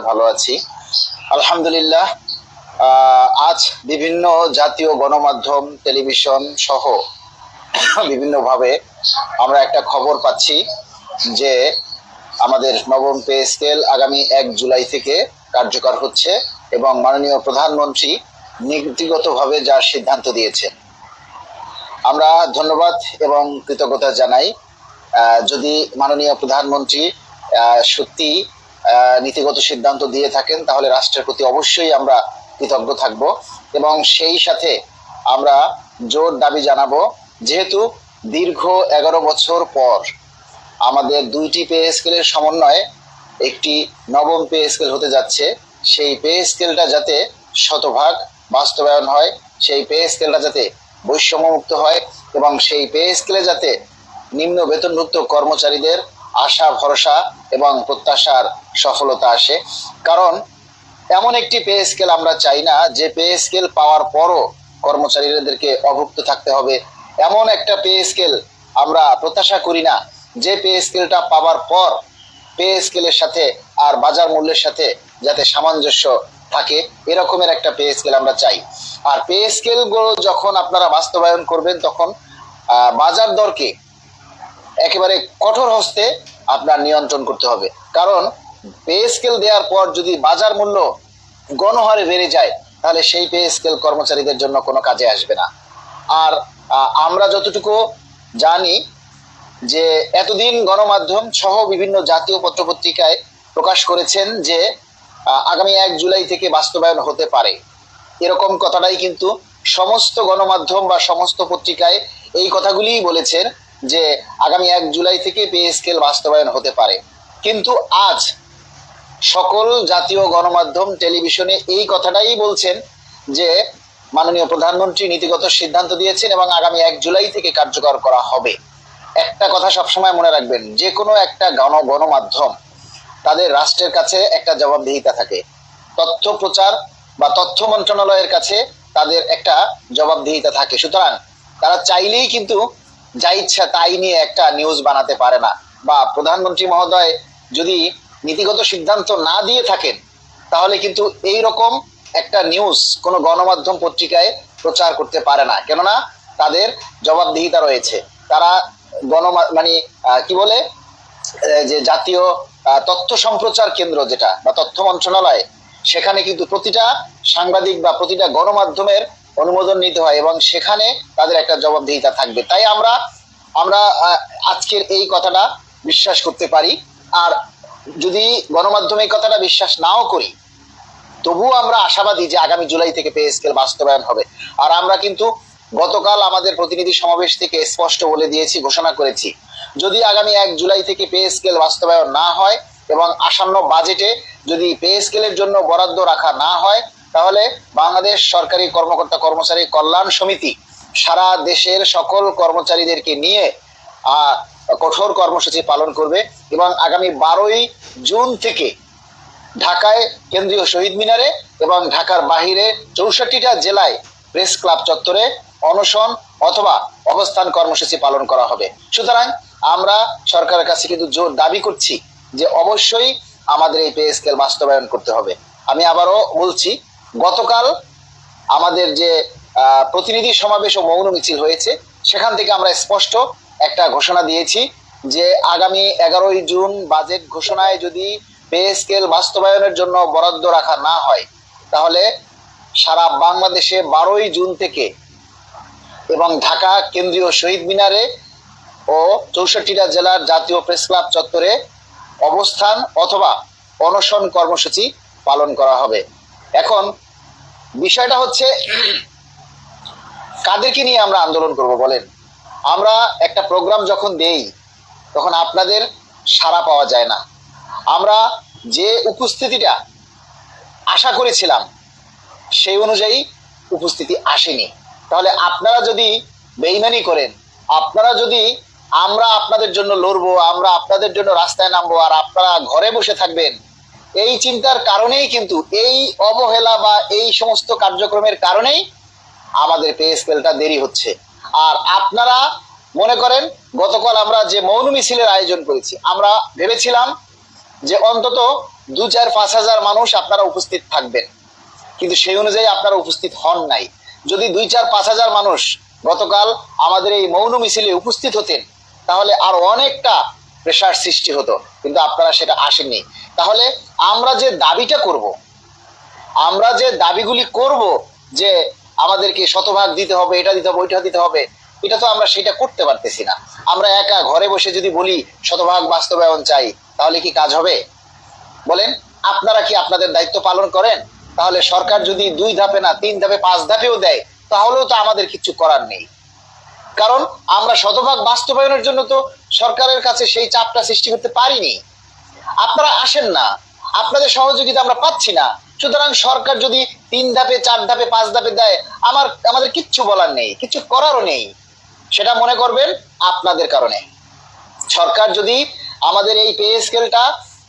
ভালো আছি আলহামদুলিল্লাহ। আজ বিভিন্ন জাতীয় গণমাধ্যম টেলিভিশন সহ বিভিন্নভাবে আমরা একটা খবর পাচ্ছি যে আমাদের নবম পে স্কেল আগামী 1 জুলাই থেকে কার্যকর হচ্ছে এবং মাননীয় প্রধানমন্ত্রী নীতিগতভাবে যার সিদ্ধান্ত দিয়েছেন। আমরা ধন্যবাদ এবং কৃতজ্ঞতা জানাই। যদি মাননীয় প্রধানমন্ত্রী সত্যি নীতিগত সিদ্ধান্ত দিয়ে থাকেন তাহলে রাষ্ট্রের প্রতি অবশ্যই আমরা কৃতজ্ঞ থাকব এবং সেই সাথে আমরা জোর দাবি জানাবো, যেহেতু দীর্ঘ 11 বছর পর আমাদের দুইটি পে স্কেলের সমন্বয়ে একটি নবম পে স্কেল হতে যাচ্ছে। সেই পে স্কেলটা যাতে শতভাগ বাস্তবায়ন হয়, সেই পে স্কেলটা যাতে বৈষম্যমুক্ত হয় এবং সেই পে স্কেলে যাতে নিম্ন বেতনভুক্ত কর্মচারীদের আশা ভরসা এবং প্রত্যাশার সফলতা আসে। কারণ এমন একটি পে স্কেল আমরা চাই না যে পে স্কেল পাওয়ার পরও কর্মচারীদেরকে অভুক্ত থাকতে হবে। এমন একটা পে স্কেল আমরা প্রত্যাশা করি না যে পে স্কেলটা পাওয়ার পর পে স্কেলের সাথে আর বাজার মূল্যের সাথে যাতে সামঞ্জস্য থাকে, এরকমের একটা পে স্কেল আমরা চাই। আর পে স্কেলগুলো যখন আপনারা বাস্তবায়ন করবেন তখন বাজার দরকে একেবারে কঠোর হস্তে আপনার নিয়ন্ত্রণ করতে হবে। কারণ পে স্কেল দেওয়ার পর যদি বাজার মূল্য গণহারে বেড়ে যায় তাহলে সেই পে স্কেল কর্মচারীদের জন্য কোনো কাজে আসবে না। আর আমরা যতটুকু জানি যে এতদিন গণমাধ্যম সহ বিভিন্ন জাতীয় পত্রপত্রিকায় প্রকাশ করেছেন যে আগামী 1 জুলাই থেকে বাস্তবায়ন হতে পারে, এরকম কথাটাই কিন্তু সমস্ত গণমাধ্যম বা সমস্ত পত্রিকায় এই কথাগুলিই বলেছেন যে আগামী 1 জুলাই থেকে পে স্কেল বাস্তবায়ন হতে পারে। কিন্তু আজ সকল জাতীয় গণমাধ্যম টেলিভিশনে এই কথাটাই বলছেন যে মাননীয় প্রধানমন্ত্রী নীতিগত সিদ্ধান্ত দিয়েছেন এবং আগামী 1 জুলাই থেকে কার্যকর করা হবে। একটা কথা সবসময় মনে রাখবেন, যে কোনো একটা গণমাধ্যম তাদের রাষ্ট্রের কাছে একটা জবাবদিহিতা থাকে। তথ্য প্রচার বা তথ্য মন্ত্রণালয়ের কাছে তাদের একটা জবাবদিহিতা থাকে। সুতরাং তারা চাইলেই কিন্তু যা ইচ্ছা তাই নিয়ে একটা নিউজ বানাতে পারে না। বা প্রধানমন্ত্রী মহোদয় যদি নীতিগত সিদ্ধান্ত না দিয়ে থাকেন তাহলে কিন্তু এই রকম একটা নিউজ কোনো গণমাধ্যম পত্রিকায় প্রচার করতে পারে না, কেননা তাদের জবাবদিহিতা রয়েছে। তারা মানে কি বলে যে জাতীয় তথ্য সম্প্রচার কেন্দ্র যেটা বা তথ্য মন্ত্রণালয়, সেখানে কিন্তু প্রতিটা সাংবাদিক বা প্রতিটা গণমাধ্যমের অনুমোদন নিতে হয় এবং সেখানে তাদের একটা জবাবদিহিতা থাকবে। তাই আমরা আজকের এই কথাটা বিশ্বাস করতে পারি। আর যদি গণমাধ্যমে এই কথাটা বিশ্বাস নাও করি তবুও আমরা আশাবাদী যে আগামী জুলাই থেকে পে স্কেল বাস্তবায়ন হবে। আর আমরা কিন্তু গতকাল আমাদের প্রতিনিধি সমাবেশ থেকে স্পষ্ট বলে দিয়েছি, ঘোষণা করেছি, যদি আগামী 1 জুলাই থেকে পে স্কেল বাস্তবায়ন না হয় এবং আসন্ন বাজেটে যদি পে স্কেলের জন্য বরাদ্দ রাখা না হয় তাহলে বাংলাদেশ সরকারি কর্মকর্তা কর্মচারী কল্যাণ সমিতি সারা দেশের সকল কর্মচারীদেরকে নিয়ে কঠোর কর্মসূচি পালন করবে এবং আগামী 12ই জুন থেকে ঢাকায় কেন্দ্রীয় শহীদ মিনারে এবং ঢাকার বাহিরে 64টা জেলায় প্রেস ক্লাব চত্বরে অনশন অথবা অবস্থান কর্মসূচি পালন করা হবে। সুতরাং আমরা সরকারের কাছে কিন্তু জোর দাবি করছি যে অবশ্যই আমাদের এই পে স্কেল বাস্তবায়ন করতে হবে। আমি আবারও বলছি, গতকাল আমাদের যে প্রতিনিধি সমাবেশ ও মৌন মিছিল হয়েছে সেখান থেকে আমরা স্পষ্ট একটা ঘোষণা দিয়েছি যে আগামী 11ই জুন বাজেট ঘোষণায় যদি পে স্কেল বাস্তবায়নের জন্য বরাদ্দ রাখা না হয় তাহলে সারা বাংলাদেশে 12ই জুন থেকে এবং ঢাকা কেন্দ্রীয় শহীদ মিনারে ও 64টা জেলার জাতীয় প্রেস ক্লাব চত্বরে অবস্থান অথবা অনশন কর্মসূচি পালন করা হবে। এখন বিষয়টা হচ্ছে কাদেরকে নিয়ে আমরা আন্দোলন করব বলেন? আমরা একটা প্রোগ্রাম যখন দেই তখন আপনাদের সাড়া পাওয়া যায় না। আমরা যে উপস্থিতিটা আশা করেছিলাম সেই অনুযায়ী উপস্থিতি আসেনি। তাহলে আপনারা যদি বেইমানি করেন, আপনারা যদি আমরা আপনাদের জন্য লড়বো, আমরা আপনাদের জন্য রাস্তায় নামবো আর আপনারা ঘরে বসে থাকবেন, এই চিন্তার কারণেই কিন্তু এই অবহেলা বা এই সমস্ত কার্যক্রমের কারণেই আমাদের পে স্কেলটা দেরি হচ্ছে। আর আপনারা মনে করেন গতকাল আমরা যে মৌন মিছিলের আয়োজন করেছি, আমরা ভেবেছিলাম যে অন্তত 2-4-5 হাজার মানুষ আপনারা উপস্থিত থাকবেন, কিন্তু সেই অনুযায়ী আপনারা উপস্থিত হন নাই। যদি 2-4-5 হাজার মানুষ গতকাল আমাদের এই মৌন মিছিলে উপস্থিত হতেন, তাহলে আর অনেকটা প্রেশার সৃষ্টি হতো, কিন্তু আপনারা সেটা আসেননি। তাহলে আমরা যে দাবিটা করব, আমরা যে দাবিগুলি করব যে আমাদেরকে শতভাগ দিতে হবে, এটা দিতে হবে, ওইটা দিতে হবে, এটা তো আমরা সেটা করতে পারতেছি না। আমরা একা ঘরে বসে যদি বলি শতভাগ বাস্তবায়ন চাই, তাহলে কি কাজ হবে? বলেন, আপনারা কি আপনাদের দায়িত্ব পালন করেন? তাহলে সরকার যদি 2 ধাপে না 3 ধাপে 5 ধাপেও দেয়, তাহলেও তো আমাদের কিছু করার নেই। কারণ আমরা শতভাগ বাস্তবায়নের জন্য তো সরকারের কাছে সেই চাপটা সৃষ্টি করতে পারিনি। আপনারা আসেন না, আপনাদের সহযোগিতা আমরা পাচ্ছি না। সুতরাং সরকার যদি 3 ধাপে 4 ধাপে 5 ধাপে দেয়, আমাদের কিচ্ছু বলার নেই, কিছু করারও নেই। সেটা মনে করবেন আপনাদের কারণে। সরকার যদি আমাদের এই পে স্কেলটা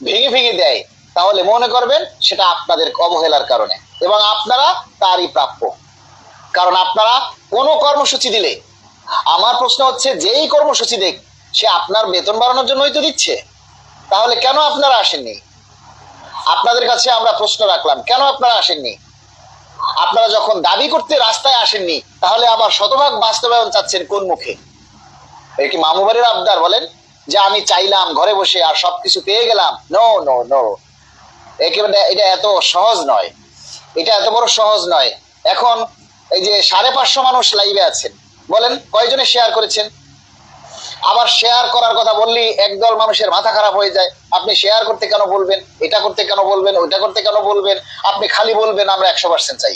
ভেঙে ভেঙে দেয়, তাহলে মনে করবেন সেটা আপনাদের অবহেলার কারণে, এবং আপনারা তারই প্রাপ্য। কারণ আপনারা কোনো কর্মসূচি দিলে, আমার প্রশ্ন হচ্ছে, যেই কর্মসূচি দেখ সে আপনার বেতন বাড়ানোর জন্যই তো দিচ্ছে, তাহলে কেন আপনারা আসেননি? আপনাদের কাছে আমরা প্রশ্ন রাখলাম, কেন আপনারা আসেননি? আপনারা যখন দাবি করতে রাস্তায় আসেননি, তাহলে আবার শতভাগ বাস্তবায়ন চাচ্ছেন কোন মুখে? এর কি মামু বাড়ির আবদার? বলেন যে আমি চাইলাম ঘরে বসে আর সবকিছু পেয়ে গেলাম। নো নো নো, একেবারে এটা এত সহজ নয়, এটা এত বড় সহজ নয়। এখন এই যে 550 মানুষ লাইভে আছেন, বলেন কয়জনে শেয়ার করেছেন? আবার শেয়ার করার কথা বললেই একদল মানুষের মাথা খারাপ হয়ে যায়। আপনি শেয়ার করতে কেন বলবেন, এটা করতে কেন বলবেন, ওইটা করতে কেন বলবেন? আপনি খালি বলবেন আমরা 100% চাই,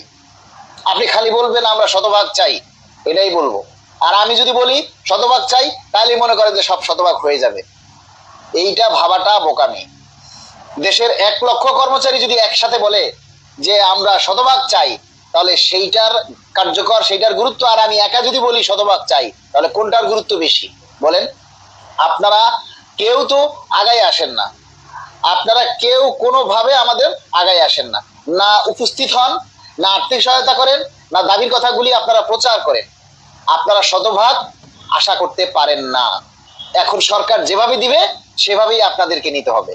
আপনি খালি বলবেন আমরা শতভাগ চাই, এটাই বলবো। আর আমি যদি বলি শতভাগ চাই, তাহলে মনে করেন যে সব শতভাগ হয়ে যাবে। এইটা ভাবাটা বোকামি। দেশের 1 লক্ষ কর্মচারী যদি একসাথে বলে যে আমরা শতভাগ চাই, তাহলে সেইটার কার্যকর, সেইটার গুরুত্ব, আর আমি একা যদি বলি শতভাগ চাই, তাহলে কোনটার গুরুত্ব বেশি? বলেন। আপনারা কেউ তো আগায় আসেন না, আপনারা কেউ কোনোভাবে আমাদের আগায় আসেন না, না উপস্থিত হন, না আর্থিক সহায়তা করেন, না দাবির কথাগুলি আপনারা প্রচার করেন। আপনারা শতভাগ আশা করতে পারেন না। এখন সরকার যেভাবে দিবে সেভাবেই আপনাদেরকে নিতে হবে।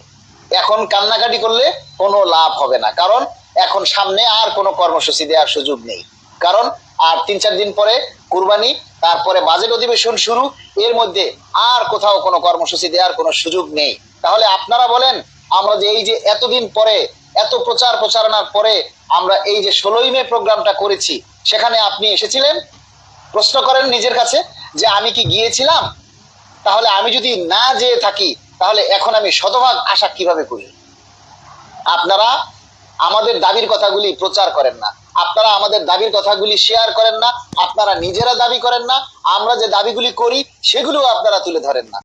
এখন কান্নাকাটি করলে কোনো লাভ হবে না, কারণ এখন সামনে আর কোনো কর্মসূচি দেওয়ার সুযোগ নেই। কারণ আর 3-4 দিন পরে কুরবানি, তারপরে বাজেট অধিবেশন শুরু, এর মধ্যে আর কোথাও কোনো কর্মসূচি দেওয়ার কোনো সুযোগ নেই। তাহলে আপনারা বলেন, আমরা যে এই যে এতদিন পরে, এত প্রচার প্রচারণার পরে আমরা এই যে 16ই মে প্রোগ্রামটা করেছি, সেখানে আপনি এসেছিলেন? প্রশ্ন করেন নিজের কাছে যে আমি কি গিয়েছিলাম? তাহলে আমি যদি না যেয়ে থাকি, তাহলে এখন আমি শতভাগ আশা কিভাবে করি? আপনারা আমাদের দাবির কথাগুলি প্রচার করেন না, আপনারা আমাদের দাবির কথাগুলি শেয়ার করেন না, আপনারা নিজেরা দাবি করেন না, আমরা যে দাবিগুলি করি সেগুলো আপনারা তুলে ধরেন না।